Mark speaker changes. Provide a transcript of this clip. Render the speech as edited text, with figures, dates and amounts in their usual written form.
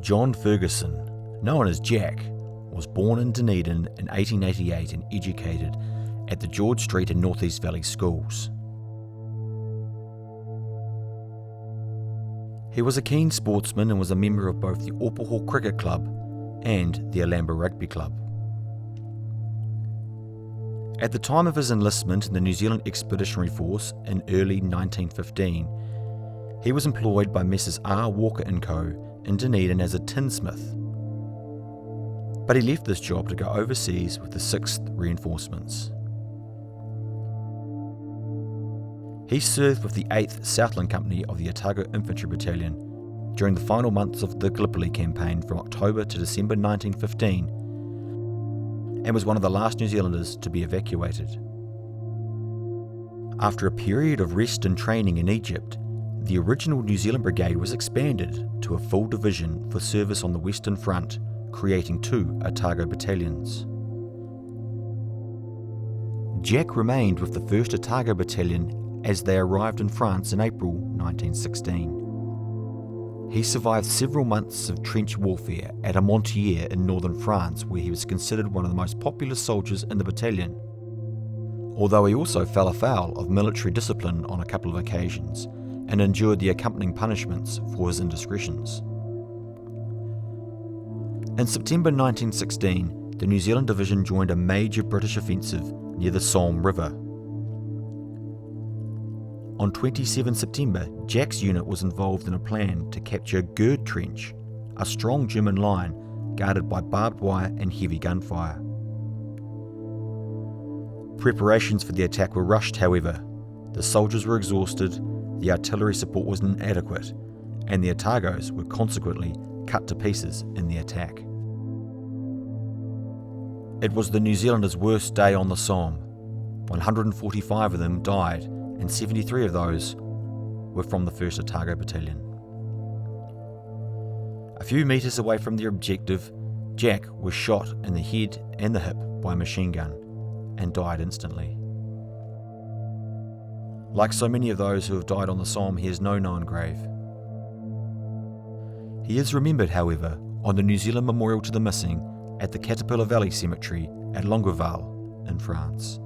Speaker 1: John Ferguson, known as Jack, was born in Dunedin in 1888 and educated at the George Street and North East Valley schools. He was a keen sportsman and was a member of both the Otago Cricket Club and the Alhambra Rugby Club. At the time of his enlistment in the New Zealand Expeditionary Force in early 1915, he was employed by Messrs R. Walker & Co. in Dunedin as a tinsmith. But he left this job to go overseas with the 6th Reinforcements. He served with the 8th Southland Company of the Otago Infantry Battalion during the final months of the Gallipoli campaign from October to December 1915 and was one of the last New Zealanders to be evacuated. After a period of rest and training in Egypt, the original New Zealand Brigade was expanded to a full division for service on the Western Front, creating 2 Otago battalions. Jack remained with the 1st Otago Battalion as they arrived in France in April 1916. He survived several months of trench warfare at Armentières in northern France, where he was considered one of the most popular soldiers in the battalion, although he also fell afoul of military discipline on a couple of occasions and endured the accompanying punishments for his indiscretions. In September 1916, the New Zealand Division joined a major British offensive near the Somme River. On 27 September, Jack's unit was involved in a plan to capture Gerd Trench, a strong German line guarded by barbed wire and heavy gunfire. Preparations for the attack were rushed, however. The soldiers were exhausted, the artillery support was inadequate, and the Otagos were consequently cut to pieces in the attack. It was the New Zealanders' worst day on the Somme. 145 of them died, and 73 of those were from the 1st Otago Battalion. A few metres away from their objective, Jack was shot in the head and the hip by a machine gun and died instantly. Like so many of those who have died on the Somme, he has no known grave. He is remembered, however, on the New Zealand Memorial to the Missing at the Caterpillar Valley Cemetery at Longueval in France.